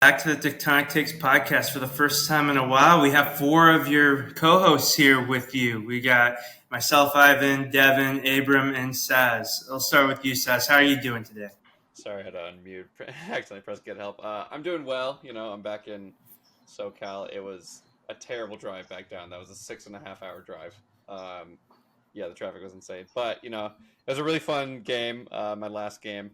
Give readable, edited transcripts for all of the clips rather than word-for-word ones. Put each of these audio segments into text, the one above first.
Back to the Tectonic Takes podcast for the first time in a while. We have four of your co-hosts here with you. We got myself, Ivan, Devon, Abram, and Saz. I'll start with you, Saz. How are you doing today? Sorry, I had to unmute. Accidentally pressed get help. I'm doing well. I'm back in SoCal. It was a terrible drive back down. That was a 6.5 hour drive. Um, yeah, the traffic was insane. But it was a really fun game. My last game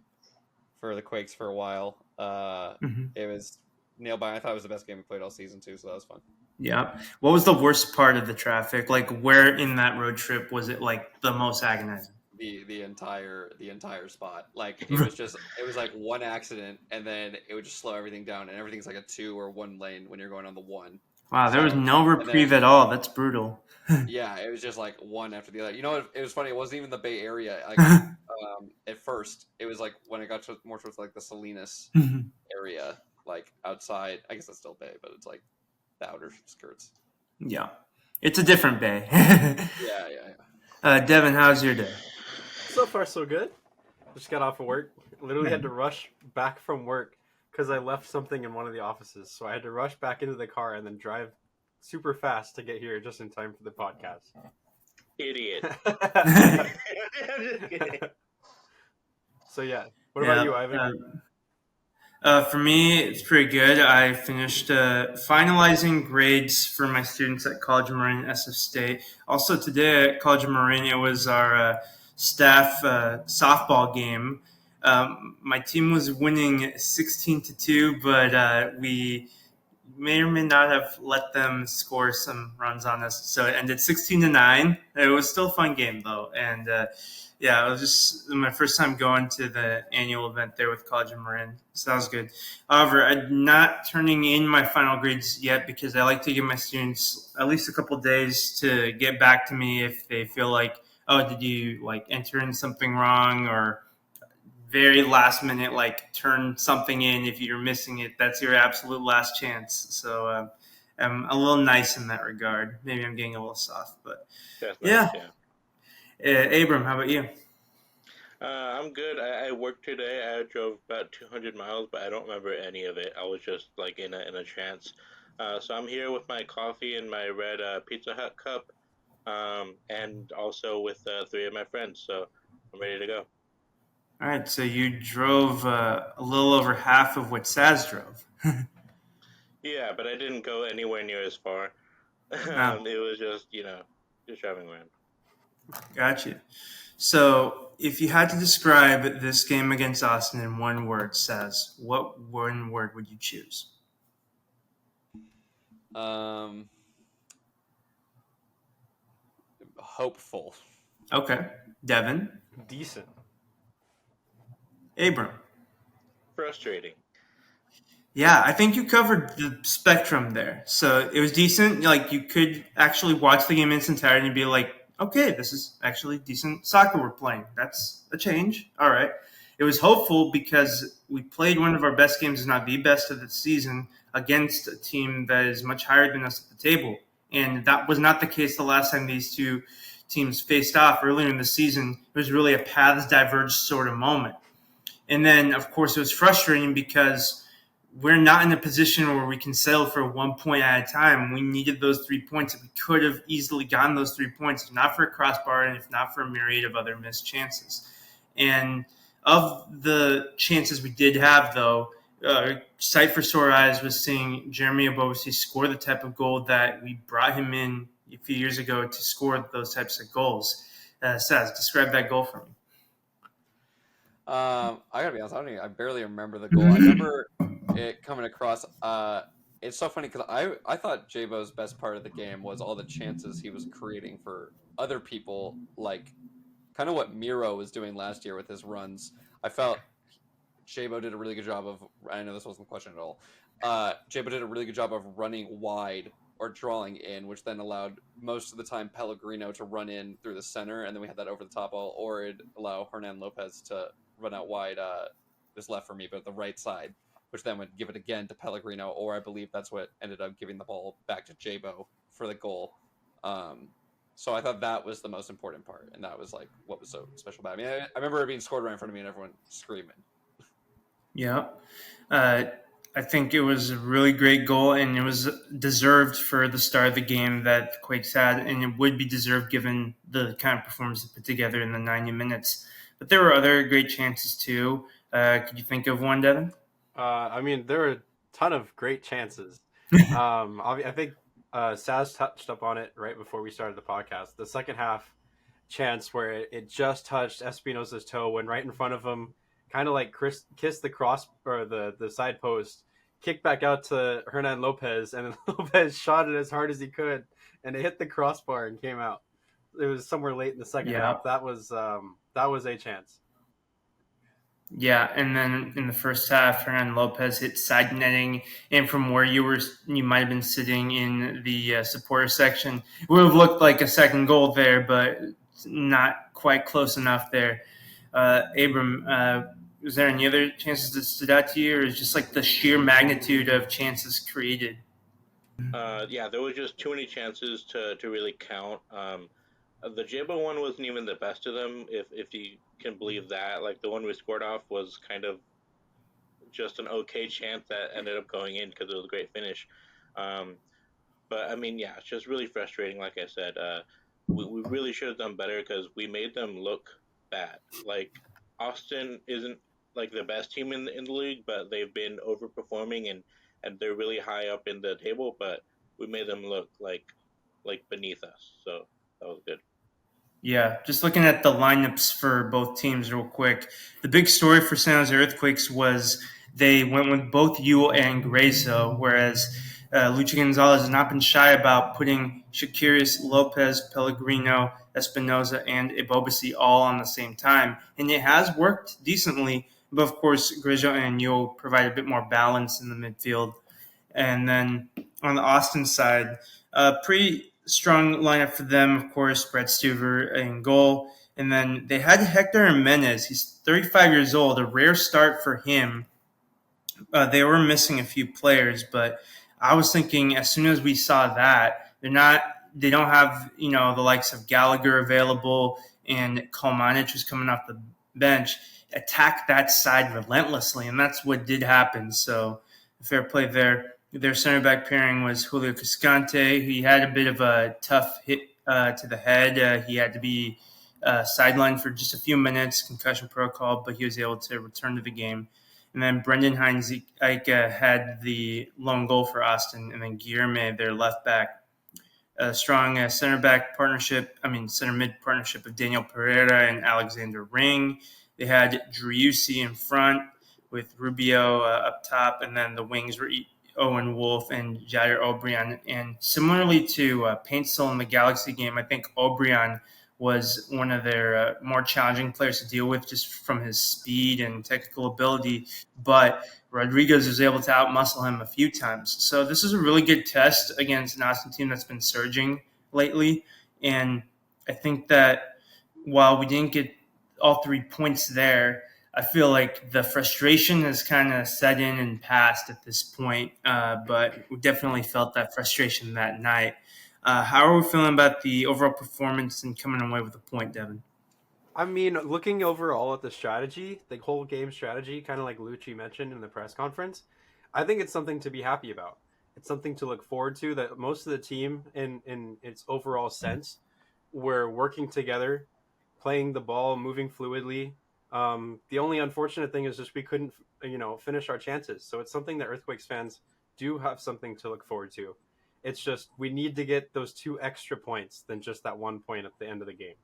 for the Quakes for a while. Mm-hmm. It was nail biting. I thought it was the best game we played all season too. So that was fun. Yeah. What was the worst part of the traffic? Like, where in that road trip was it like the most agonizing? The entire spot. Like it was like one accident, and then it would just slow everything down, and everything's like a 2 or 1 lane when you're going on the one. Wow, there was So no and then reprieve at all. That's brutal. yeah, it was just like one after the other. It was funny. It wasn't even the Bay Area. At first, it was like when it got more towards like the Salinas area, like outside. I guess that's still Bay, but it's like the outer skirts. Yeah. It's a different bay. Yeah. Devin, how's your day? So far, so good. Just got off of work. Literally had to rush back from work because I left something in one of the offices. So I had to rush back into the car and then drive super fast to get here just in time for the podcast. Idiot. So yeah, what about you, Ivan? For me, it's pretty good. I finished finalizing grades for my students at College of Marine SF State. Also today at College of Marine, it was our staff softball game. My team was winning 16-2, but we may or may not have let them score some runs on us. So it ended 16-9. It was still a fun game though, and yeah, it was just my first time going to the annual event there with College of Marin, so that was good. However, I'm not turning in my final grades yet because I like to give my students at least a couple days to get back to me if they feel like, oh, did you like enter in something wrong, or very last minute like turn something in. If you're missing it, that's your absolute last chance. So I'm a little nice in that regard. Maybe I'm getting a little soft, but That's yeah. nice, yeah. Abram, how about you? I'm good. I worked today. I drove about 200 miles, but I don't remember any of it. I was just like in a trance. So I'm here with my coffee and my red Pizza Hut cup, and also with three of my friends. So I'm ready to go. All right, so you drove a little over half of what Saz drove. Yeah, but I didn't go anywhere near as far. Oh, It was just just driving around. gotcha. So if you had to describe this game against Austin in one word, Saz, what one word would you choose? Um, Hopeful. Okay. Devin? Decent. Abram? Frustrating. Yeah, I think you covered the spectrum there. So it was decent. Like you could actually watch the game in its entirety and be like, okay, this is actually decent soccer we're playing. That's a change. All right. It was hopeful because we played one of our best games, if not the best of the season, against a team that is much higher than us at the table. And that was not the case the last time these two teams faced off earlier in the season. It was really a paths diverged sort of moment. And then, of course, it was frustrating because we're not in a position where we can settle for 1 point at a time. We needed those 3 points. We could have easily gotten those 3 points, if not for a crossbar and if not for a myriad of other missed chances. And of the chances we did have, though, sight for sore eyes was seeing Jeremy Abovisi score the type of goal that we brought him in a few years ago to score those types of goals. Saz, describe that goal for me. I gotta be honest. I barely remember the goal. I remember it coming across. It's so funny because I thought Jabo's best part of the game was all the chances he was creating for other people, like kind of what Miro was doing last year with his runs. I felt Jabo did a really good job of. I know this wasn't the question at all. Jabo did a really good job of running wide or drawing in, which then allowed most of the time Pellegrino to run in through the center, and then we had that over the top ball, or it'd allow Hernan Lopez to run out wide, this left for me, but the right side, which then would give it again to Pellegrino, or I believe that's what ended up giving the ball back to Jabo for the goal. So I thought that was the most important part, and that was like what was so special about it. I remember it being scored right in front of me and everyone screaming. Yeah. I think it was a really great goal, and it was deserved for the start of the game that Quakes had, and it would be deserved given the kind of performance they put together in the 90 minutes. But there were other great chances too. Could you think of one, Devon? I mean, there were a ton of great chances. I think Saz touched up on it right before we started the podcast. The second half chance where it just touched Espinosa's toe when right in front of him, kind of like kissed the cross or the side post, kicked back out to Hernan Lopez, and then Lopez shot it as hard as he could, and it hit the crossbar and came out. It was somewhere late in the second Yeah. half. That was a chance. Yeah, and then in the first half, Hernan Lopez hit side netting, and from where you might have been sitting in the supporter section, it would have looked like a second goal there, but not quite close enough there. Abram, was there any other chances that stood out to you, or is just like the sheer magnitude of chances created? Yeah, there was just too many chances to really count. The Jabo one wasn't even the best of them, if you can believe that. Like the one we scored off was kind of just an okay chance that ended up going in because it was a great finish. Um, but I mean, yeah, it's just really frustrating. Like I said, we really should have done better because we made them look bad. Like Austin isn't like the best team in the league, but they've been overperforming and they're really high up in the table. But we made them look like beneath us. So that was good. Yeah, just looking at the lineups for both teams real quick. The big story for San Jose Earthquakes was they went with both Yule and Grazo, whereas Lucha Gonzalez has not been shy about putting Shakirius, Lopez, Pellegrino, Espinoza, and Ibobasi all on the same time. And it has worked decently, but of course, Grazo and Yule provide a bit more balance in the midfield. And then on the Austin side, pretty strong lineup for them, of course, Brett Stuver in goal. And then they had Hector Jimenez. He's 35 years old, a rare start for him. They were missing a few players, but I was thinking as soon as we saw that, they don't have, the likes of Gallagher available and Kolmanic was coming off the bench, attack that side relentlessly. And that's what did happen. So fair play there. Their center back pairing was Julio Cascante. He had a bit of a tough hit to the head. He had to be sidelined for just a few minutes, concussion protocol, but he was able to return to the game. And then Brendan Heinzike had the lone goal for Austin, and then Guillerme, their left back. A strong center mid partnership of Daniel Pereira and Alexander Ring. They had Driussi in front with Rubio up top, and then the wings were Owen Wolf and Jair Obrian. And similarly to Paintstill in the Galaxy game, I think Obrian was one of their more challenging players to deal with just from his speed and technical ability. But Rodriguez was able to outmuscle him a few times. So this is a really good test against an Austin team that's been surging lately. And I think that while we didn't get all 3 points there, I feel like the frustration has kind of set in and passed at this point, but we definitely felt that frustration that night. How are we feeling about the overall performance and coming away with a point, Devon? I mean, looking overall at the strategy, the whole game strategy, kind of like Lucci mentioned in the press conference, I think it's something to be happy about. It's something to look forward to, that most of the team, in its overall sense, were working together, playing the ball, moving fluidly. The only unfortunate thing is just we couldn't, finish our chances. So it's something that Earthquakes fans do have something to look forward to. It's just we need to get those 2 extra points than just that 1 point at the end of the game.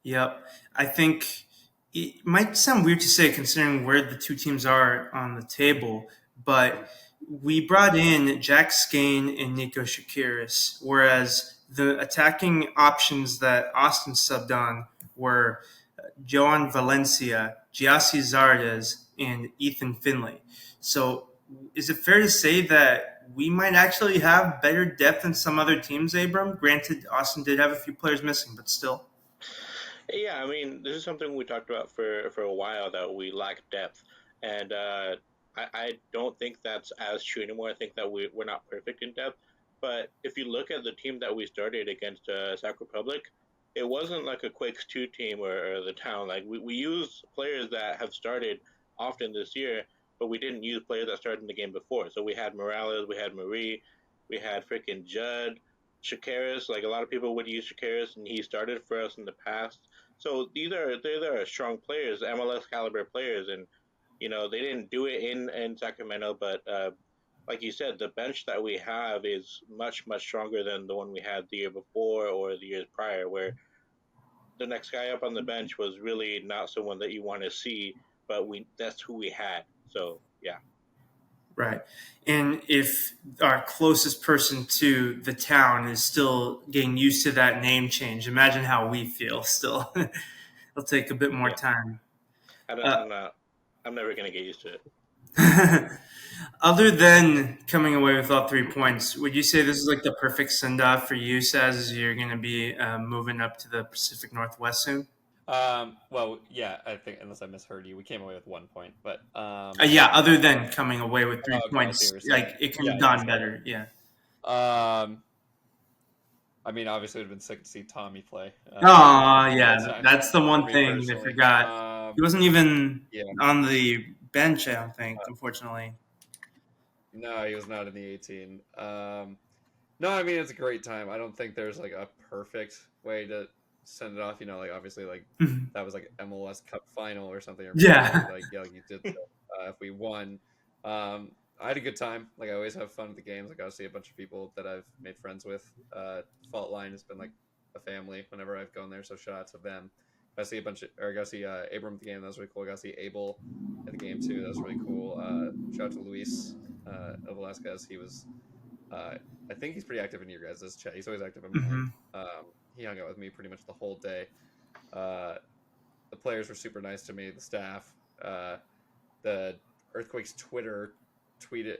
Yep. I think it might sound weird to say considering where the two teams are on the table, but we brought in Jack Skane and Nico Shakiris, whereas the attacking options that Austin subbed on were Joan Valencia, Giassi Zardes, and Ethan Finlay. So is it fair to say that we might actually have better depth than some other teams, Abram? Granted, Austin did have a few players missing, but still. Yeah, I mean, this is something we talked about for a while, that we lack depth, and I don't think that's as true anymore. I think that we're not perfect in depth, but if you look at the team that we started against Sac Republic, it wasn't like a Quakes 2 team or the Town. Like we use players that have started often this year, but we didn't use players that started in the game before. So we had Morales, we had Marie, we had freaking Judd, Shakaris. Like a lot of people would use Shakaris, and he started for us in the past. So these are strong players, MLS caliber players, and they didn't do it in Sacramento, but like you said, the bench that we have is much much stronger than the one we had the year before or the years prior, where the next guy up on the bench was really not someone that you want to see, but that's who we had. So yeah. Right. And if our closest person to the town is still getting used to that name change, imagine how we feel still. It'll take a bit more Yeah. time. I'm never gonna get used to it. Other than coming away with all 3 points, would you say this is like the perfect send off for you, Saz, as you're going to be moving up to the Pacific Northwest soon? Well, yeah, I think unless I misheard you, we came away with 1 point, but Yeah, other than coming away with 3 points, I see what you're like it could saying. have Yeah, gone better. Yeah. I mean, obviously, it would have been sick to see Tommy play. Oh, for yeah, time, that's the for one me thing they personally. forgot. He wasn't even Yeah, on the bench, I don't think, unfortunately. no, he was not in the 18. No, I mean, it's a great time. I don't think there's like a perfect way to send it off. Like obviously, like that was like MLS Cup final or something. Or Yeah. like you did. So, if we won, I had a good time. Like I always have fun at the games. I got to see a bunch of people that I've made friends with. Fault Line has been like a family whenever I've gone there. So shout out to them. I see I got to see Abram at the game. That was really cool. I got to see Abel at the game too. That was really cool. Shout out to Luis Velasquez. He was. I think he's pretty active in your guys' chat. He's always active in mine. He hung out with me pretty much the whole day. The players were super nice to me. The staff, the Earthquakes Twitter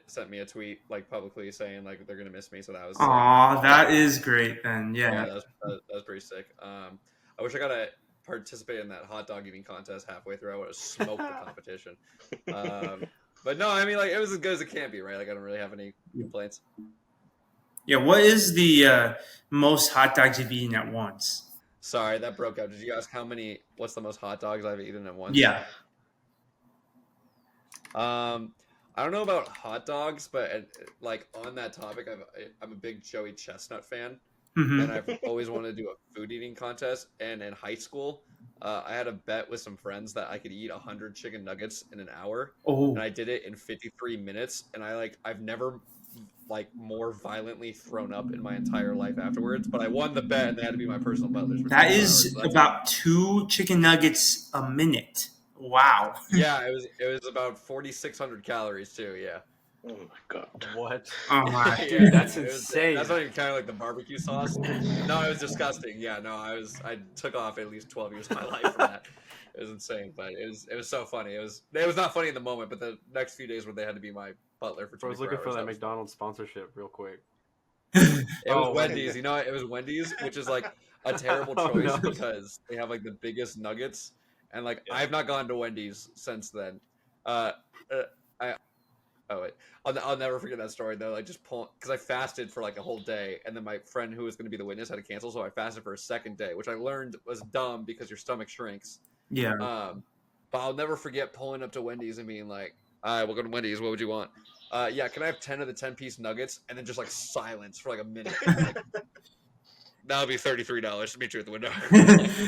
sent me a tweet like publicly saying like they're gonna miss me. So that was. Aw, that is great then. Yeah. That was pretty sick. I wish I got to participate in that hot dog eating contest halfway through. I would have smoked the competition. But no, I mean like it was as good as it can be, right? Like I don't really have any complaints. Yeah, what is the most hot dogs you've eaten at once? Sorry, that broke out. Did you ask what's the most hot dogs I've eaten at once? Yeah. I don't know about hot dogs, but like on that topic, I'm a big Joey Chestnut fan, and I've always wanted to do a food eating contest. And in high school, I had a bet with some friends that I could eat 100 chicken nuggets in an hour, and I did it in 53 minutes. And I've never like more violently thrown up in my entire life afterwards, but I won the bet, and they had to be my personal butlers. That is about 2 chicken nuggets a minute. Wow. Yeah, it was about 4,600 calories too. Yeah. Oh my god. What? Oh my. Yeah, that's insane. That's not even kind of like the barbecue sauce. No, it was disgusting. Yeah, no, I took off at least 12 years of my life from that. It was insane, but it was so funny. It was not funny in the moment, but the next few days where they had to be my butler for 24 hours. I was looking for that McDonald's sponsorship real quick. It was Wendy's. You know, it was Wendy's, which is like a terrible choice because they have like the biggest nuggets, and like I've not gone to Wendy's since then. I'll never forget that story though. Like just because I fasted for like a whole day, and then my friend who was going to be the witness had to cancel, so I fasted for a second day, which I learned was dumb because your stomach shrinks. Yeah. But I'll never forget pulling up to Wendy's and being like, "All right, we'll go to Wendy's. What would you want?" Yeah, can I have 10 of the 10-piece nuggets? And then just like silence for like a minute. Like, that'll be $33 to meet you at the window.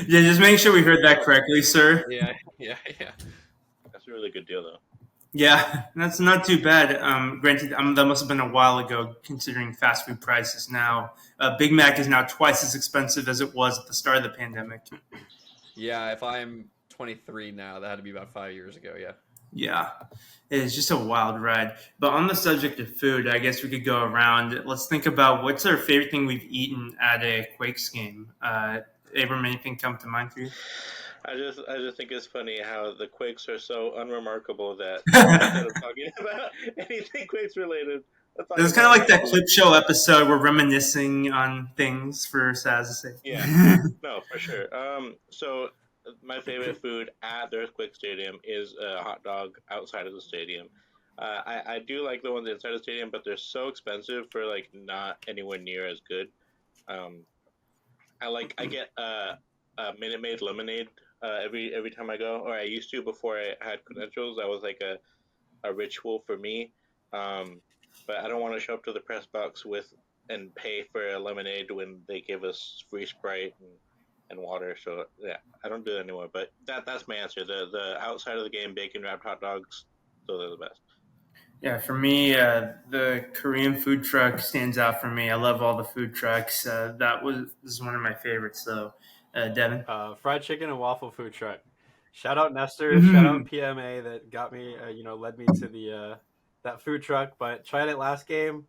Yeah, just make sure we heard that correctly, sir. Yeah. That's a really good deal, though. Yeah, that's not too bad. Granted, that must have been a while ago, considering fast food prices now. Big Mac is now twice as expensive as it was at the start of the pandemic. Yeah, if I'm 23 now, that had to be about 5 years ago. Yeah. Yeah, it's just a wild ride. But on the subject of food, I guess we could go around. Let's think about what's our favorite thing we've eaten at a Quakes game. Abram, anything come to mind for you? I just think it's funny how the Quakes are so unremarkable that instead of talking about anything Quakes related, it was kind of like that clip show episode. We're reminiscing on things for Saz's sake. Yeah, no, for sure. So my favorite food at the Earthquake Stadium is a hot dog outside of the stadium. I do like the ones inside the stadium, but they're so expensive for like not anywhere near as good. I get a Minute Maid lemonade every time I go, or I used to before I had credentials. I was like a ritual for me. But I don't want to show up to the press box with and pay for a lemonade when they give us free Sprite and water. So yeah, I don't do that anymore. But that's my answer. The outside of the game bacon wrapped hot dogs, those are the best. Yeah, for me, the Korean food truck stands out for me. I love all the food trucks. This is one of my favorites, though. Devin. Fried chicken and waffle food truck. Shout out Nestor. Shout out Hmm. PMA that got me. Led me to the that food truck. But tried it last game.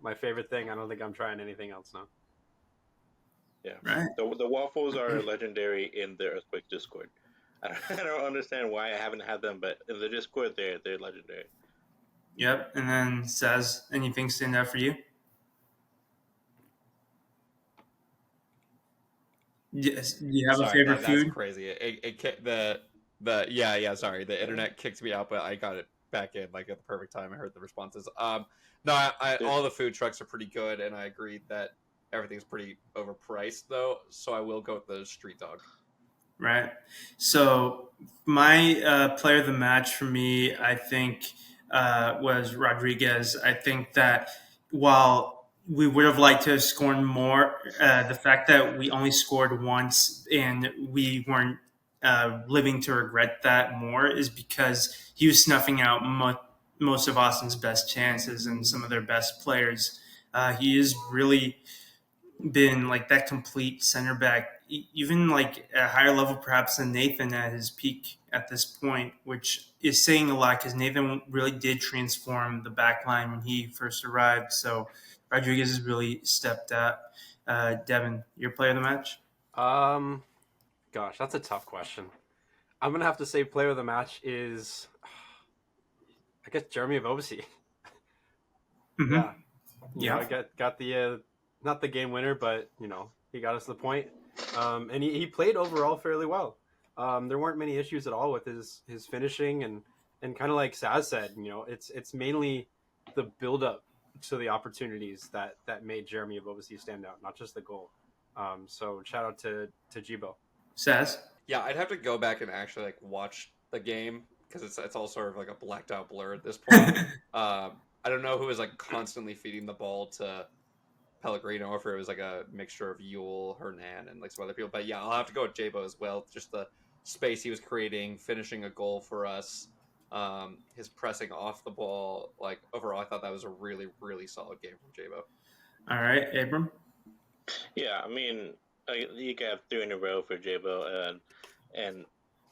My favorite thing. I don't think I'm trying anything else now. Yeah, Right. the waffles are legendary in the Earthquake Discord. I don't understand why I haven't had them, but in the Discord, they're legendary. Yep. And then says anything stand out for you? Yes. Do you have a Sorry, favorite that's food? crazy. Sorry, the internet kicked me out, but I got it back in like at the perfect time. I heard the responses. No, Dude, all the food trucks are pretty good, and I agree that everything's pretty overpriced though. So I will go with the street dog. Right. So my player of the match for me, I think, was Rodriguez. I think that while we would have liked to have scored more, the fact that we only scored once and we weren't living to regret that more is because he was snuffing out most of Austin's best chances and some of their best players. He is really been like that complete center back, even like at a higher level perhaps than Nathan at his peak at this point, which is saying a lot because Nathan really did transform the back line when he first arrived. So Rodriguez has really stepped up. Devon, your player of the match? Um, Gosh, that's a tough question. I'm gonna have to say player of the match is, I guess, Jeremy Vovasi. Mm-hmm. Yeah, I Yeah. got the not the game winner, but he got us the point. And he played overall fairly well. There weren't many issues at all with his finishing and kind of like Saz said, it's mainly the build up to the opportunities that made Jeremy Vovasi stand out, not just the goal. So shout out to Jibo. Says. Yeah, I'd have to go back and actually like watch the game because it's all sort of like a blacked out blur at this point. I don't know who was like constantly feeding the ball to Pellegrino, or if it was like a mixture of Yule, Hernan, and like some other people. But yeah, I'll have to go with Jabo as well. Just the space he was creating, finishing a goal for us, his pressing off the ball. Like overall, I thought that was a really, really solid game from Jabo. All right, Abram. yeah, I mean, you got three in a row for Jabo, and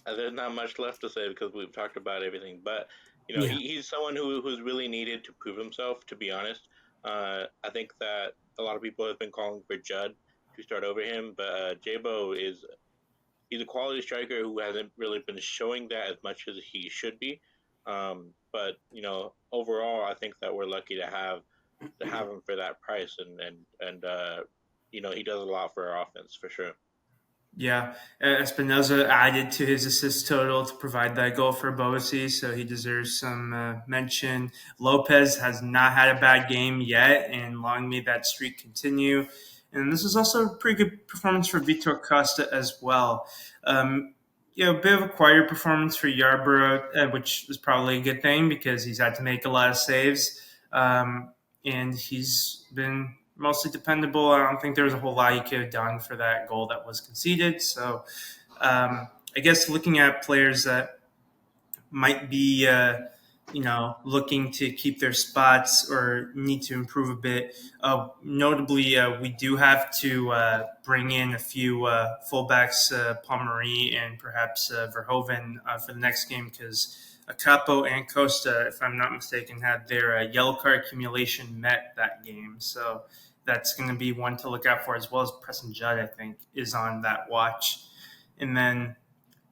there's not much left to say because we've talked about everything. But Yeah. he's someone who's really needed to prove himself. To be honest, I think that a lot of people have been calling for Judd to start over him, but Jabo he's a quality striker who hasn't really been showing that as much as he should be. But overall, I think that we're lucky to have him for that price, and he does a lot for our offense for sure. Yeah, Espinoza added to his assist total to provide that goal for Boasi, so he deserves some mention. Lopez has not had a bad game yet, and long may that streak continue. And this is also a pretty good performance for Vitor Costa as well. A bit of a quieter performance for Yarborough, which was probably a good thing because he's had to make a lot of saves. And he's been mostly dependable. I don't think there was a whole lot he could have done for that goal that was conceded. So I guess looking at players that might be, looking to keep their spots or need to improve a bit. Notably, we do have to bring in a few fullbacks, Palmeri and perhaps Verhoeven for the next game because Acapo and Costa, if I'm not mistaken, had their yellow card accumulation met that game. So that's going to be one to look out for, as well as Preston Judd, I think, is on that watch. And then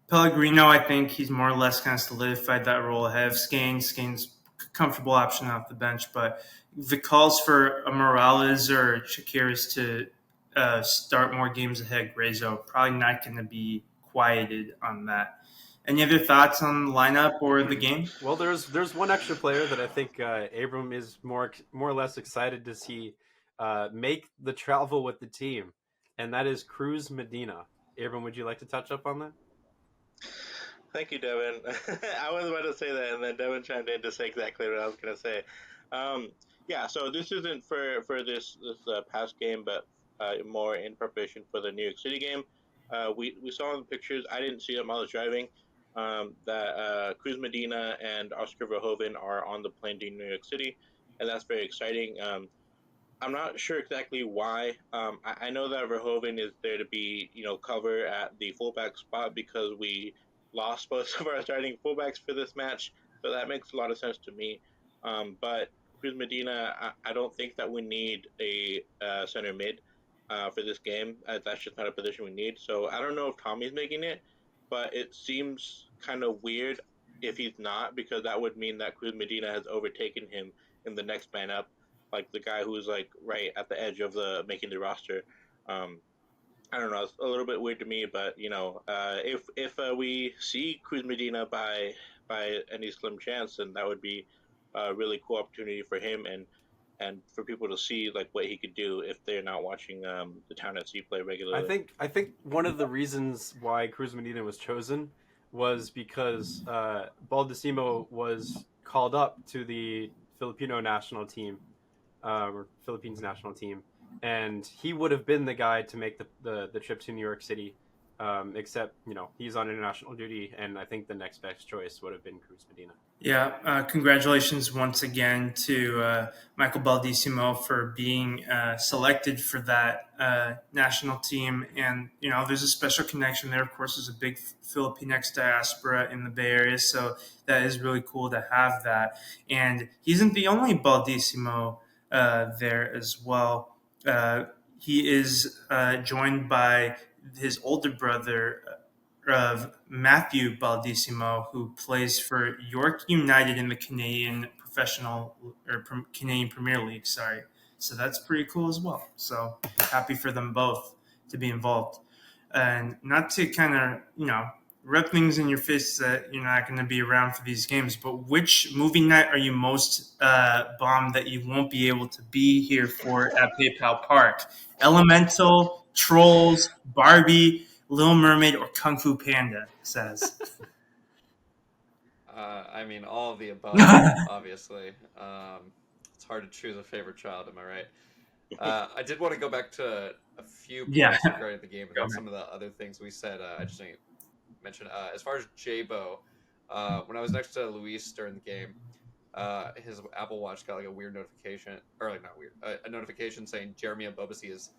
Pellegrino, I think he's more or less kind of solidified that role ahead of Skanes. Skanes, comfortable option off the bench, but the calls for Morales or Shakiris to start more games ahead, Grazo, probably not going to be quieted on that. Any other thoughts on the lineup or the game? Well, there's one extra player that I think Abram is more or less excited to see make the travel with the team, and that is Cruz Medina. Abram, would you like to touch up on that? Thank you, Devin. I was about to say that, and then Devin chimed in to say exactly what I was going to say. Um, yeah, so this isn't for this past game, but more in preparation for the New York City game. We saw in the pictures. I didn't see them while I was driving. That Cruz Medina and Oscar Verhoeven are on the plane to New York City, and that's very exciting. I'm not sure exactly why. I know that Verhoeven is there to be, cover at the fullback spot because we lost most of our starting fullbacks for this match, so that makes a lot of sense to me. But Cruz Medina, I don't think that we need a center mid for this game. That's just not a position we need. So I don't know if Tommy's making it, but it seems kind of weird if he's not because that would mean that Cruz Medina has overtaken him in the next man up like the guy who's like right at the edge of the making the roster. Um, I don't know. It's a little bit weird to me, but if we see Cruz Medina by any slim chance, then that would be a really cool opportunity for him and for people to see like what he could do if they're not watching the Town FC play regularly. I think one of the reasons why Cruz Medina was chosen was because Baldissimo was called up to the Filipino national team, or Philippines national team, and he would have been the guy to make the trip to New York City. Except he's on international duty, and I think the next best choice would have been Cruz Medina. Yeah, congratulations once again to Michael Baldissimo for being selected for that national team. And, there's a special connection there. Of course, there's a big Filipinx diaspora in the Bay Area. So that is really cool to have that. And he isn't the only Baldissimo there as well. He is joined by his older brother, of Matthew Baldissimo, who plays for York United in the Canadian Canadian Premier League. Sorry, so that's pretty cool as well. So happy for them both to be involved, and not to kind of rub things in your face that you're not going to be around for these games. But which movie night are you most bummed that you won't be able to be here for at PayPal Park? Elemental, Trolls, Barbie, Little Mermaid, or Kung Fu Panda says. I mean, all of the above, obviously. It's hard to choose a favorite child, am I right? I did want to go back to a few Yeah. points regarding the game, and then some of the other things we said. I just didn't mention. As far as Jabo, when I was next to Luis during the game, his Apple Watch got like a weird notification, or like not weird, a notification saying Jeremy Abobasi is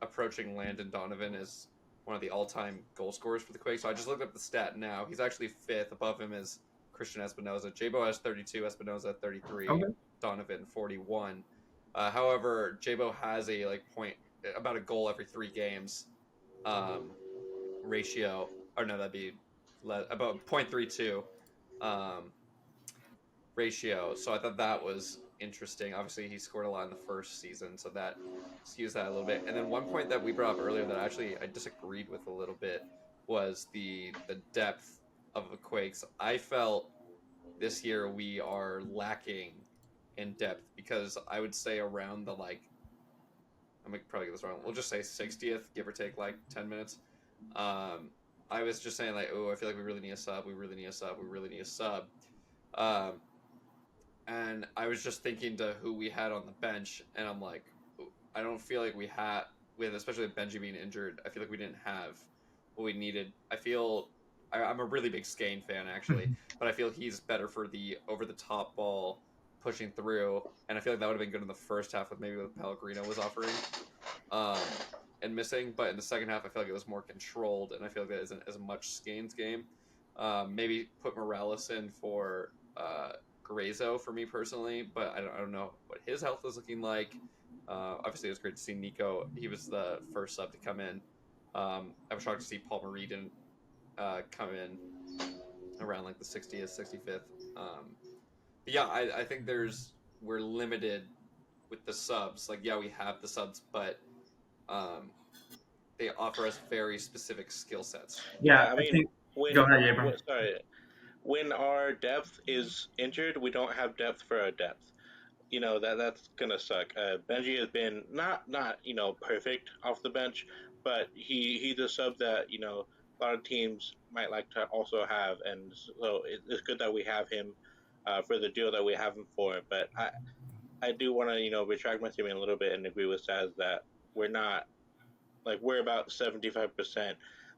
approaching Landon Donovan as one of the all-time goal scorers for the Quakes. So I just looked up the stat now. He's actually fifth. Above him is Christian Espinoza. Jabo has 32, Espinoza 33, Okay. Donovan 41. However, Jabo has about a goal every 3 games ratio. Or no, that'd be about 0.32 ratio. So I thought that was interesting. Obviously, he scored a lot in the first season, so that skews that a little bit. And then one point that we brought up earlier that actually I disagreed with a little bit was the depth of the Quakes. I felt this year we are lacking in depth because I would say around the I'm gonna probably get this wrong. We'll just say 60th, give or take 10 minutes. I was just saying I feel like we really need a sub. We really need a sub. We really need a sub. And I was just thinking to who we had on the bench, and I'm like, I don't feel like we had, especially with Benji being injured, I feel like we didn't have what we needed. I'm a really big Skane fan, actually, but I feel he's better for the over-the-top ball pushing through, and I feel like that would have been good in the first half with maybe what Pellegrino was offering and missing, but in the second half, I feel like it was more controlled, and I feel like that isn't as much Skane's game. Maybe put Morales in for Grazo for me personally, but I don't know what his health is looking like. Obviously, it was great to see Nico. He was the first sub to come in. I was shocked to see Paul Marie didn't come in around the 60th, 65th. But yeah, I think we're limited with the subs. We have the subs, but they offer us very specific skill sets. Yeah, I I mean, think. Go ahead, Abram. when our depth is injured, we don't have depth for our depth. That's gonna suck. Benji has been not perfect off the bench, but he's a sub that a lot of teams might like to also have, and so it's good that we have him for the deal that we have him for. But I do want to retract my statement a little bit and agree with Saz that we're not like we're about 75%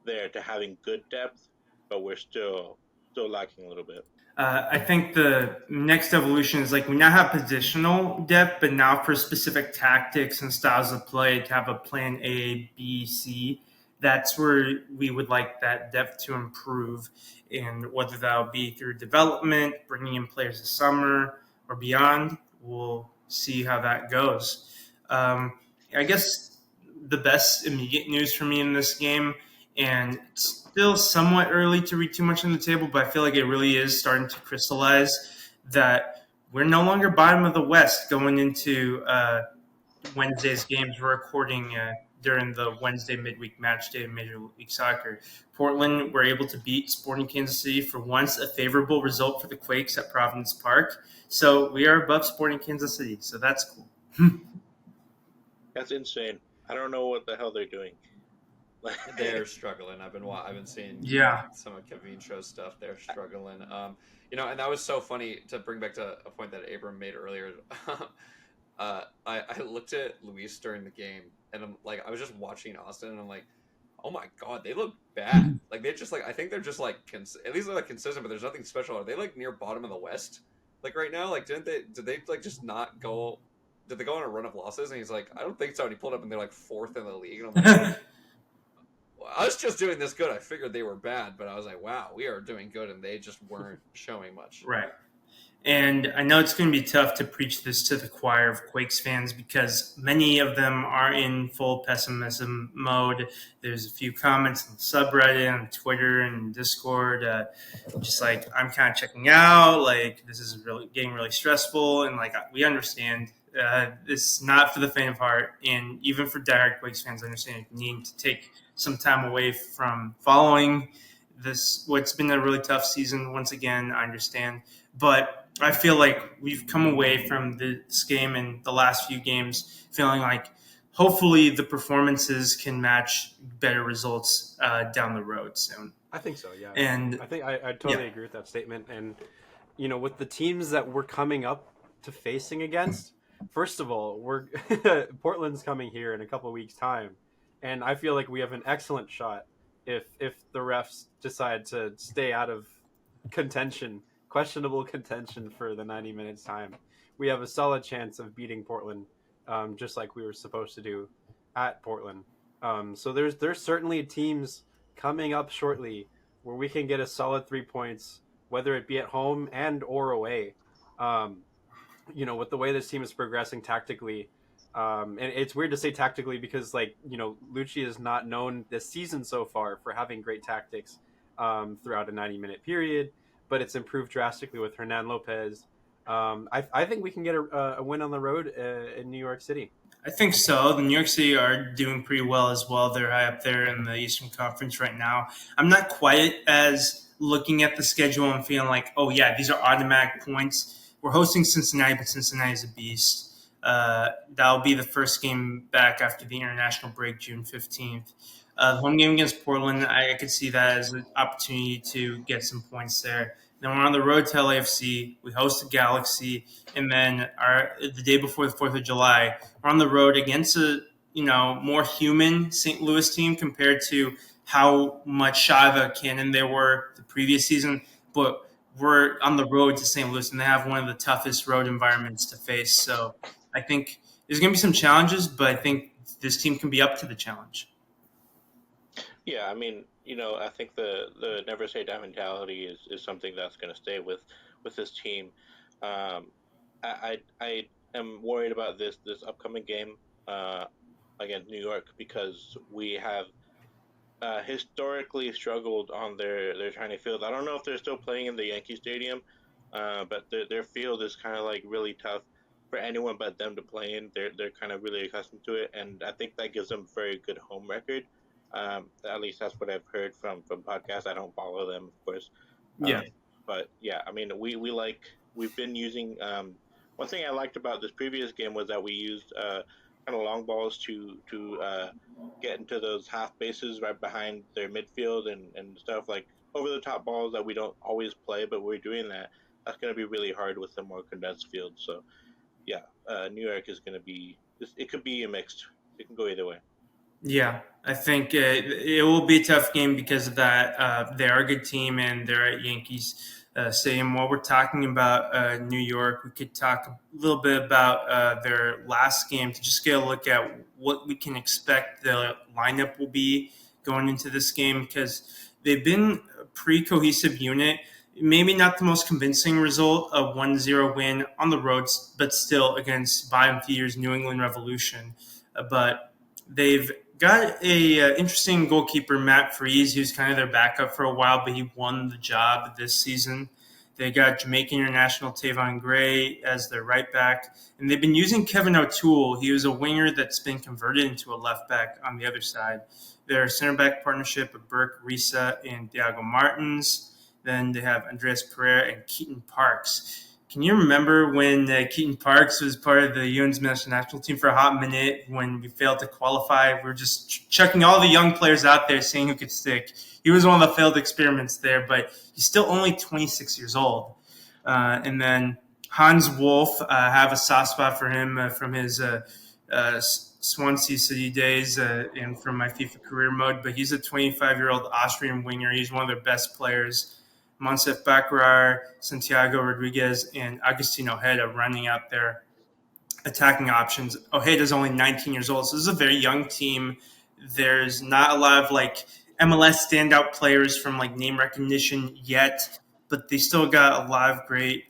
there to having good depth, but we're still lacking a little bit. I think the next evolution is like we now have positional depth, but now for specific tactics and styles of play to have a plan A, B, C. That's where we would like that depth to improve, and whether that'll be through development, bringing in players this summer or beyond, we'll see how that goes. I guess the best immediate news for me in this game, and it's still somewhat early to read too much on the table, but I feel like it really is starting to crystallize that we're no longer bottom of the West going into Wednesday's games. We're recording during the Wednesday midweek match day of Major League Soccer. Portland were able to beat Sporting Kansas City for once, a favorable result for the Quakes at Providence Park. So we are above Sporting Kansas City, so that's cool. That's insane. I don't know what the hell they're doing. They're struggling. I've been seeing some of Kevin Show's stuff. They're struggling. And that was so funny to bring back to a point that Abram made earlier. I looked at Luis during the game, and I was just watching Austin, and I'm like, oh my god, they look bad. Like they just I think they're just at least they're consistent, but there's nothing special. Are they near bottom of the West right now? Did they just not go? Did they go on a run of losses? And he's like, I don't think so. And he pulled up, and they're fourth in the league, and I'm like. I was just doing this good. I figured they were bad, but I was like, wow, we are doing good, and they just weren't showing much. Right. And I know it's going to be tough to preach this to the choir of Quakes fans because many of them are in full pessimism mode. There's a few comments on the subreddit, on Twitter, and Discord, just I'm kind of checking out. This is really getting really stressful, and we understand. It's not for the faint of heart, and even for diehard Quakes fans, I understand you need to take some time away from following this. What's been a really tough season. Once again, I understand, but I feel like we've come away from this game and the last few games feeling like hopefully the performances can match better results down the road soon. I think so, yeah. And I think I totally agree with that statement. And with the teams that we're coming up to facing against, first of all, we're Portland's coming here in a couple of weeks' time, and I feel like we have an excellent shot if the refs decide to stay out of questionable contention for the 90 minutes time. We have a solid chance of beating Portland, just like we were supposed to do at Portland. So there's certainly teams coming up shortly where we can get a solid 3 points, whether it be at home and or away. With the way this team is progressing tactically, and it's weird to say tactically because Lucci is not known this season so far for having great tactics throughout a 90-minute period, but it's improved drastically with Hernan Lopez. I think we can get a win on the road in New York City. I think so. The New York City are doing pretty well as well. They're high up there in the Eastern Conference right now. I'm not quite as looking at the schedule and feeling like, oh yeah, these are automatic points. We're hosting Cincinnati, but Cincinnati is a beast. That'll be the first game back after the international break, June 15th. The home game against Portland, I could see that as an opportunity to get some points there. Then we're on the road to LAFC. We host the Galaxy, and then the day before the 4th of July, we're on the road against a more human St. Louis team compared to how much shy of a cannon they were the previous season. But we're on the road to St. Louis, and they have one of the toughest road environments to face. So I think there's going to be some challenges, but I think this team can be up to the challenge. Yeah, I mean, I think the never say die mentality is something that's going to stay with this team. I am worried about this upcoming game against New York because we have historically struggled on their tiny field. I don't know if they're still playing in the Yankee Stadium, but their field is kind of really tough for anyone but them to play in. They're kind of really accustomed to it, and I think that gives them a very good home record. At least that's what I've heard from podcasts. I don't follow them, of course. But yeah, I mean, we've been using. One thing I liked about this previous game was that we used kind of long balls to get into those half bases right behind their midfield and stuff like over the top balls that we don't always play, but we're doing that. That's going to be really hard with the more condensed field. So yeah, New York is going to be. It could be a mixed. It can go either way. Yeah, I think it will be a tough game because of that. They are a good team, and they're at Yankees Stadium. While we're talking about New York, we could talk a little bit about their last game to just get a look at what we can expect the lineup will be going into this game because they've been a pretty cohesive unit. Maybe not the most convincing result, a 1-0 win on the roads, but still against bottom feeders New England Revolution. But they've got a interesting goalkeeper, Matt Freese, who's kind of their backup for a while, but he won the job this season. They got Jamaican international Tavon Gray as their right back, and they've been using Kevin O'Toole. He was a winger that's been converted into a left back on the other side. Their center back partnership of Burke Risa and Diago Martins. Then they have Andreas Pereira and Keaton Parks. Can you remember when Keaton Parks was part of the UN's national team for a hot minute when we failed to qualify? We were just chucking all the young players out there, seeing who could stick. He was one of the failed experiments there, but he's still only 26 years old. And then Hans Wolf, have a soft spot for him from his Swansea City days and from my FIFA career mode, but he's a 25-year-old Austrian winger. He's one of their best players. Monsef Baccarar, Santiago Rodriguez, and Agustin Ojeda running out their attacking options. Ojeda's only 19 years old, so this is a very young team. There's not a lot of MLS standout players from name recognition yet, but they still got a lot of great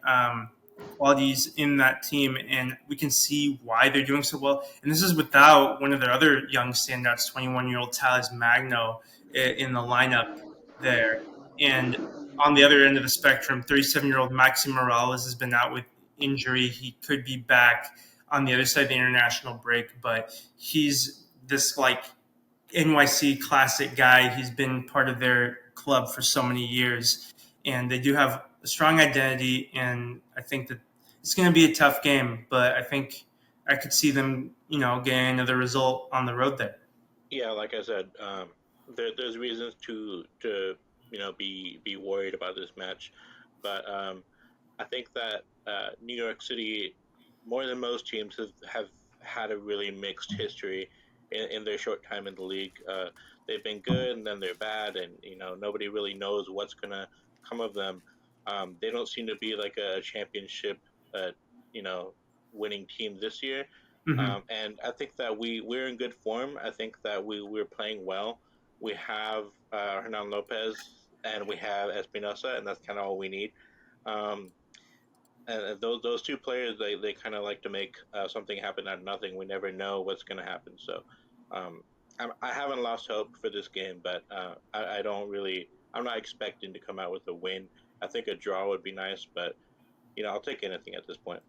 qualities in that team, and we can see why they're doing so well. And this is without one of their other young standouts, 21-year-old Thales Magno, in the lineup there. And on the other end of the spectrum, 37-year-old Maxi Morales has been out with injury. He could be back on the other side of the international break, but he's this NYC classic guy. He's been part of their club for so many years, and they do have a strong identity, and I think that it's going to be a tough game, but I think I could see them, getting another result on the road there. Yeah, like I said, there's reasons to be worried about this match, but I think that New York City, more than most teams, have had a really mixed history in their short time in the league. They've been good and then they're bad, and nobody really knows what's gonna come of them. They don't seem to be like a championship, winning team this year. Mm-hmm. And I think that we're in good form. I think that we're playing well. We have Hernan Lopez and we have Espinosa, and that's kind of all we need. And those two players, they kind of like to make something happen out of nothing. We never know what's going to happen. So I haven't lost hope for this game, but I don't really. I'm not expecting to come out with a win. I think a draw would be nice, but I'll take anything at this point.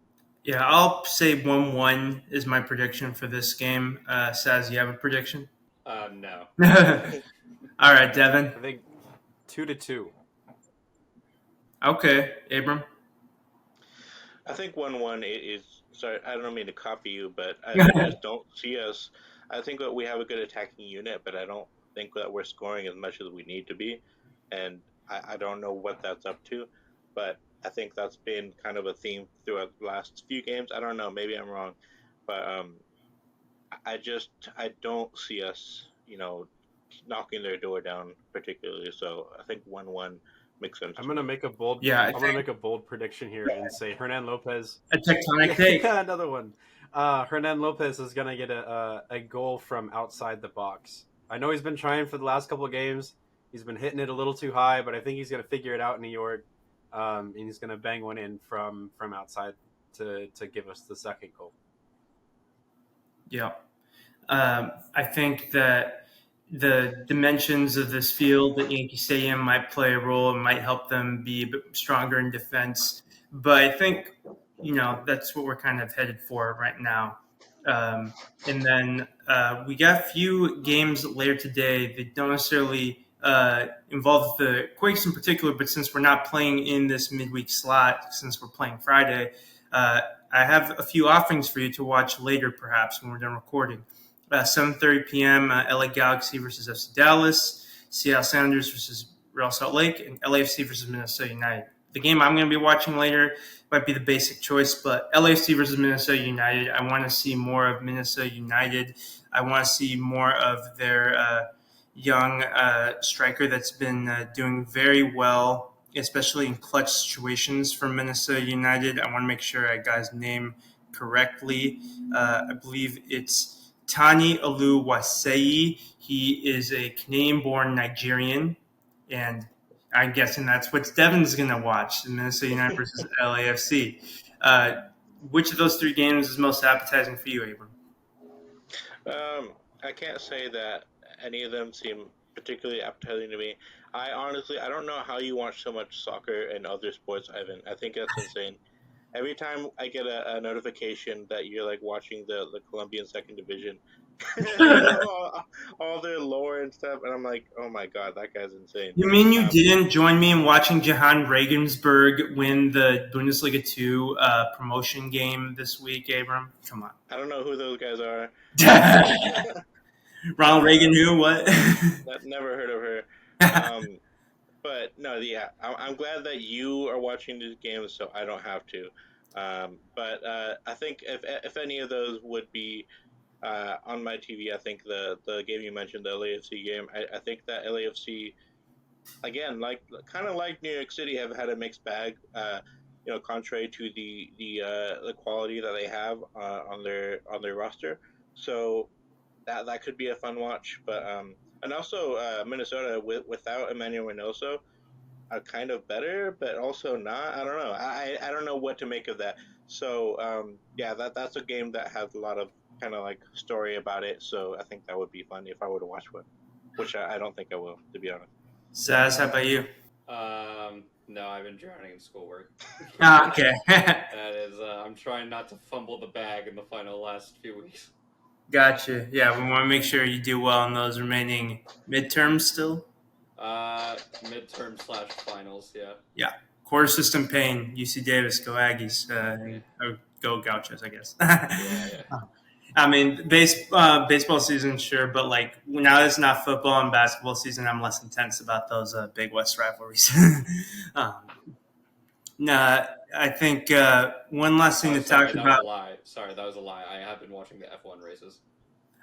Yeah, I'll say 1-1 is my prediction for this game. Saz, you have a prediction? No. All right, Devon. I think 2-2. Okay, Abram. I think 1-1 is. Sorry, I don't mean to copy you, but I just don't see us. I think that we have a good attacking unit, but I don't think that we're scoring as much as we need to be, and I don't know what that's up to, but I think that's been kind of a theme throughout the last few games. I don't know, maybe I'm wrong, but I don't see us, knocking their door down particularly. So I think 1-1 makes sense. I'm gonna make a bold. Yeah, I'm gonna make a bold prediction here and say Hernan Lopez. A tectonic take. Yeah, another one. Hernan Lopez is gonna get a goal from outside the box. I know he's been trying for the last couple of games. He's been hitting it a little too high, but I think he's gonna figure it out in New York, and he's gonna bang one in from outside to give us the second goal. Yeah. I think that the dimensions of this field at Yankee Stadium might play a role and might help them be a bit stronger in defense. But I think, that's what we're kind of headed for right now. And then we got a few games later today that don't necessarily involve the Quakes in particular, but since we're not playing in this midweek slot, since we're playing Friday, I I have a few offerings for you to watch later, perhaps when we're done recording. 7:30 p.m. LA Galaxy versus FC Dallas, Seattle Sounders versus Real Salt Lake, and LAFC versus Minnesota United. The game I'm going to be watching later might be the basic choice, but LAFC versus Minnesota United, I want to see more of Minnesota United. I want to see more of their young striker that's been doing very well, especially in clutch situations for Minnesota United. I want to make sure I got his name correctly. I believe it's Tani Oluwaseyi. He is a Canadian-born Nigerian, and I'm guessing that's what Devon's going to watch, Minnesota United versus LAFC. Which of those three games is most appetizing for you, Abram? I can't say that any of them seem particularly appetizing to me. I don't know how you watch so much soccer and other sports, Ivan. I think that's insane. Every time I get a notification that you're like watching the Colombian second division, all their lore and stuff, and I'm like, oh my god, that guy's insane. You mean you didn't join me in watching Johan Regensburg win the Bundesliga 2 promotion game this week, Abram? Come on. I don't know who those guys are. Ronald Reagan, who? What? Never heard of her. But no, yeah, I'm glad that you are watching these games, so I don't have to. But I think if any of those would be on my TV, I think the game you mentioned, the LAFC game, I think that LAFC, again, kind of like New York City, have had a mixed bag. Contrary to the quality that they have on their roster. So that could be a fun watch. But and also Minnesota without Emmanuel Reynoso are kind of better, but also not. I don't know. I don't know what to make of that. So that's a game that has a lot of kind of like story about it. So I think that would be fun if I were to watch one, which I don't think I will, to be honest. Saz, how about you? No, I've been drowning in schoolwork. Okay. That is, I'm trying not to fumble the bag in the last few weeks. Gotcha. Yeah, we want to make sure you do well in those remaining midterms still. Midterm/finals, yeah. Yeah. Quarter system pain, UC Davis, go Aggies, or go Gauchos, I guess. Yeah. I mean, baseball season, sure, but like now it's not football and basketball season, I'm less intense about those Big West rivalries. No, I think one last thing to talk about. Sorry, that was a lie. I have been watching the F1 races.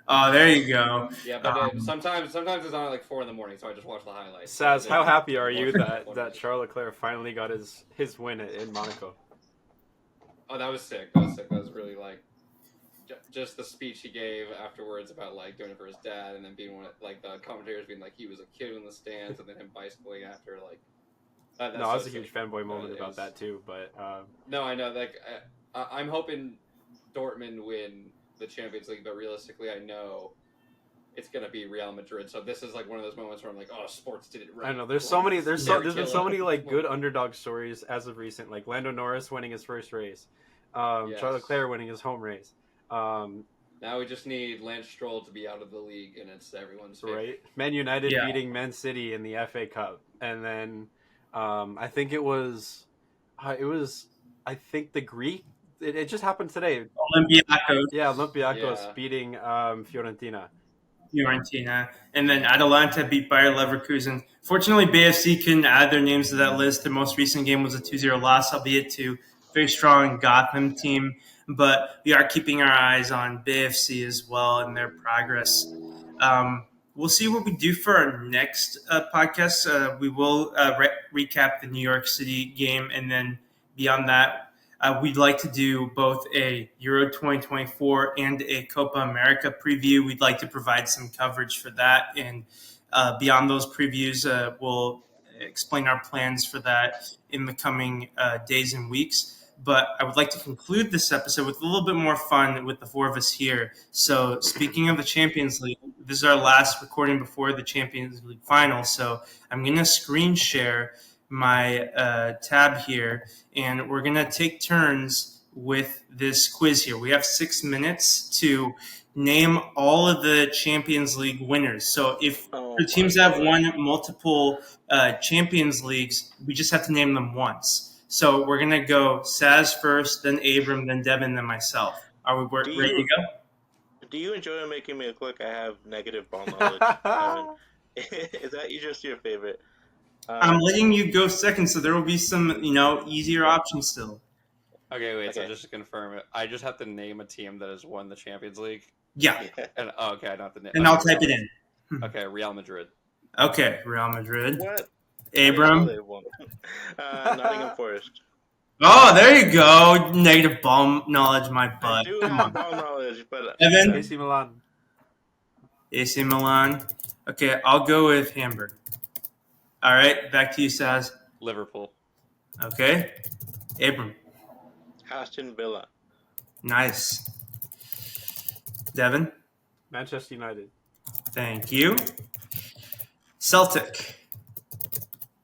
Oh, there you go. Yeah, but sometimes it's on at like 4 a.m, so I just watch the highlights. Saz, how happy are you that Charles Leclerc finally got his win in Monaco? Oh, that was sick. That was really like just the speech he gave afterwards about like doing it for his dad, and then being the commentators being like he was a kid in the stands, and then him bicycling after like. No, I was a huge fanboy moment about that too, but no, I know. Like, I'm hoping Dortmund win the Champions League, but realistically, I know it's gonna be Real Madrid. So this is like one of those moments where I'm like, oh, sports did it right. I know. There's been so many like good underdog stories as of recent, like Lando Norris winning his first race, Charles Leclerc winning his home race. Now we just need Lance Stroll to be out of the league, and it's everyone's favorite. Right. Man United beating Man City in the FA Cup, and then. I think the Greek. It just happened today. Olympiacos. Yeah, Olympiacos beating Fiorentina. And then Atalanta beat Bayer Leverkusen. Fortunately, BFC couldn't add their names to that list. Their most recent game was a 2-0 loss, albeit to a very strong Gotham team. But we are keeping our eyes on BFC as well and their progress. We'll see what we do for our next podcast. We will recap the New York City game, and then beyond that, we'd like to do both a Euro 2024 and a Copa America preview. We'd like to provide some coverage for that, and beyond those previews, we'll explain our plans for that in the coming days and weeks. But I would like to conclude this episode with a little bit more fun with the four of us here. So speaking of the Champions League, this is our last recording before the Champions League final. So I'm going to screen share my tab here, and we're going to take turns with this quiz here. We have 6 minutes to name all of the Champions League winners. So if the teams have won multiple Champions Leagues, we just have to name them once. So we're gonna go Saz first, then Abram, then Devon, then myself. Are we Do ready to you go? do you enjoy making me look like I have negative ball knowledge, Evan? Is that just your favorite? I'm Um, letting you go second, so there will be some, easier options still. Okay, wait. So okay. just to confirm it, I just have to name a team that has won the Champions League. Yeah, Yeah. And okay, I don't have to name. and Okay, I'll type it in. Okay, Real Madrid. Okay, Real Madrid. What? I didn't know Abram. they won. Nottingham Forest. Oh, there you go. Negative ball knowledge, my I butt. do Come have on. ball knowledge, but Evan. AC Milan. AC Milan. Okay, I'll go with Hamburg. All right, back to you, Saz. Liverpool. Okay, Abram. Aston Villa. Nice. Devon. Manchester United. Thank you. Celtic.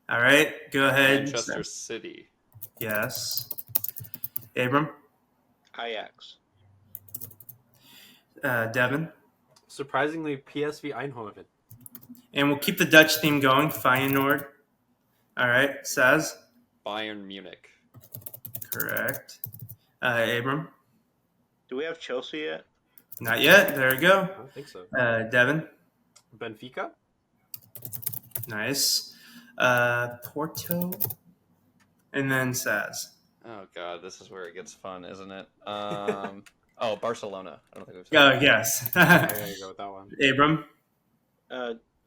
All right, go ahead. Manchester City. Yes. Abram. Ajax. Devon. Surprisingly, PSV Eindhoven. And we'll keep the Dutch theme going. Feyenoord. All right, Saz. Bayern Munich. Correct. Abram. Do we have Chelsea yet? Not yet. There we go. I don't think so. Devon. Benfica. Nice. Porto. And then Saz. Oh god, this is where it gets fun, isn't it? Oh, Barcelona. I don't think we've said Oh, that. yes. I gotta go with that one. Abram.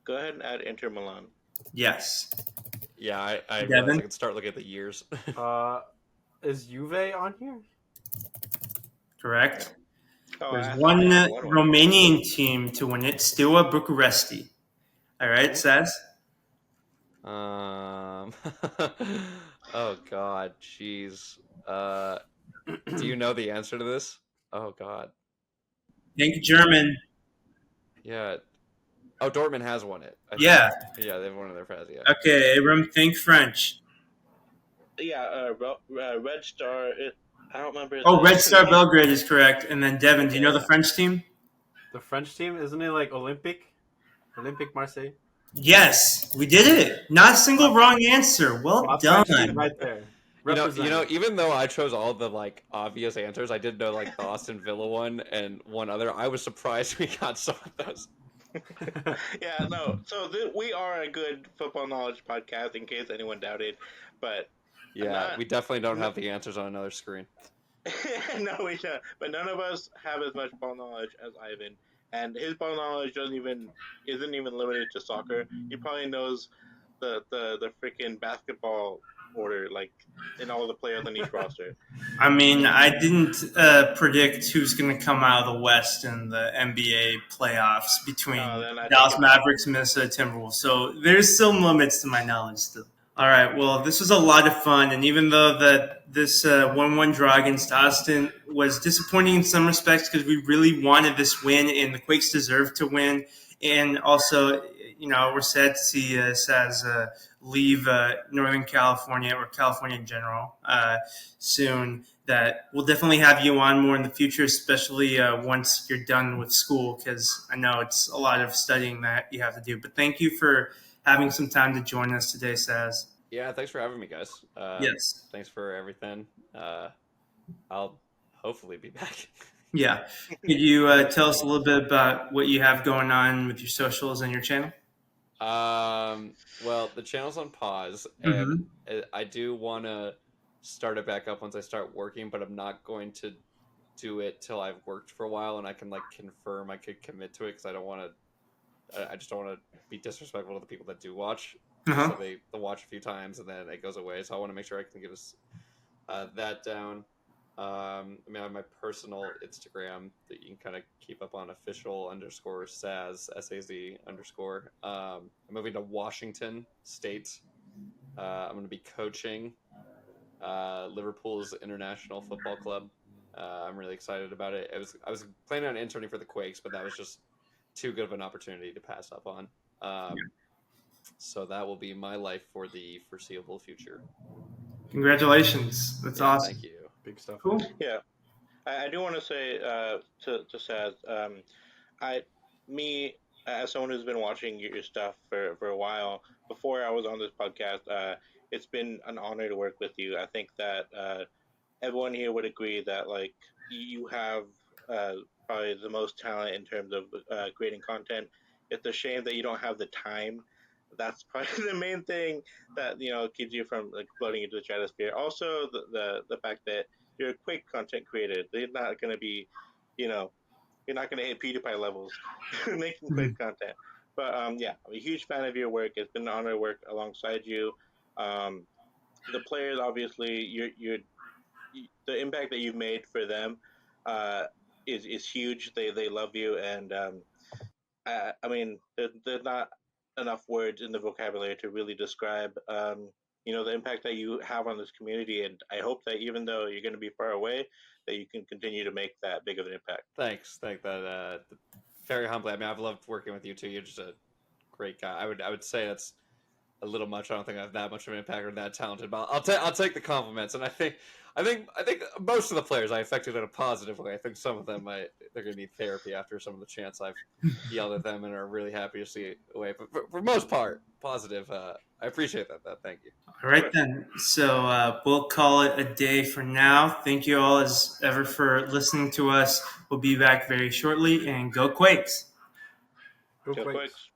Go ahead and add Inter Milan. Yes. Yeah, I Devin? realized I could start looking at the years. Is Juve on here? Correct. Oh, There's I one thought they had one. Romanian team to win it. Steaua Bucuresti. All right, Saz. Oh god, jeez. Do you know the answer to this? Oh god. Think German. Yeah. Oh, Dortmund has won it. I think. Yeah. Yeah, they've won it their past. Yeah. Okay, Abram. Think French. Yeah, Red Star. I don't remember. Oh, the Red Star name. Belgrade is correct. And then Devon, do you know the Yeah. French team? The French team, isn't it like Olympique? Olympique Marseille. Yes, we did it. Not a single wrong answer. Well That's done. French team right there. Even though I chose all the like obvious answers, I did know like the Aston Villa one and one other. I was surprised we got some of those. Yeah, no. So we are a good football knowledge podcast, in case anyone doubted. But Yeah, we definitely don't have the answers on another screen. no, we don't. But none of us have as much ball knowledge as Ivan, and his ball knowledge isn't even limited to soccer. He probably knows the freaking basketball order, like in all the players on each roster. I mean, I didn't predict who's going to come out of the West in the NBA playoffs between Then I Dallas take it Mavericks and Minnesota Timberwolves. So there's still limits to my knowledge still. All right. Well, this was a lot of fun, and even though this 1-1 draw against Austin was disappointing in some respects because we really wanted this win, and the Quakes deserved to win, and also, we're sad to see Saz leave Northern California or California in general soon. That we'll definitely have you on more in the future, especially once you're done with school, because I know it's a lot of studying that you have to do. But thank you for having some time to join us today, Saz. Yeah, thanks for having me, guys. Yes. Thanks for everything. I'll hopefully be back. Yeah. Could you tell us a little bit about what you have going on with your socials and your channel? Well, the channel's on pause, and I do want to start it back up once I start working, but I'm not going to do it till I've worked for a while and I can like confirm I could commit to it, because I just don't want to be disrespectful to the people that do watch. So they watch a few times and then it goes away. So I want to make sure I can get us that down. I have my personal Instagram that you can kind of keep up on, official_Saz, SAZ_. I'm moving to Washington State. I'm going to be coaching Liverpool's International Football Club. I'm really excited about it. I was planning on interning for the Quakes, but that was just too good of an opportunity to pass up on. So that will be my life for the foreseeable future. Congratulations. That's awesome. Thank you. Big stuff. Cool. Yeah, I do want to say to Saz, as someone who's been watching your stuff for a while, before I was on this podcast, it's been an honor to work with you. I think that everyone here would agree that like you have uh, probably the most talent in terms of creating content. It's a shame that you don't have the time. That's probably the main thing that keeps you from like floating into the stratosphere. Also, the fact that you're a quick content creator. They're not going to be, you know, you're not going to hit PewDiePie levels making quick content. But yeah, I'm a huge fan of your work. It's been an honor to work alongside you. Um, the players, obviously, the impact that you've made for them uh, is huge. They love you, and I mean, there's not enough words in the vocabulary to really describe the impact that you have on this community. And I hope that even though you're going to be far away, that you can continue to make that big of an impact. Thank that. Very humbly. I mean, I've loved working with you too. You're just a great guy. I would say that's a little much. I don't think I have that much of an impact or that talented, but I'll take the compliments. And I think most of the players I affected in a positive way. I think some of them they're gonna need therapy after some of the chants I've yelled at them and are really happy to see away. But for most part, positive. I appreciate that. Thank you. All right, then. So we'll call it a day for now. Thank you all as ever for listening to us. We'll be back very shortly, and go Quakes. Go Go Quakes. Quakes.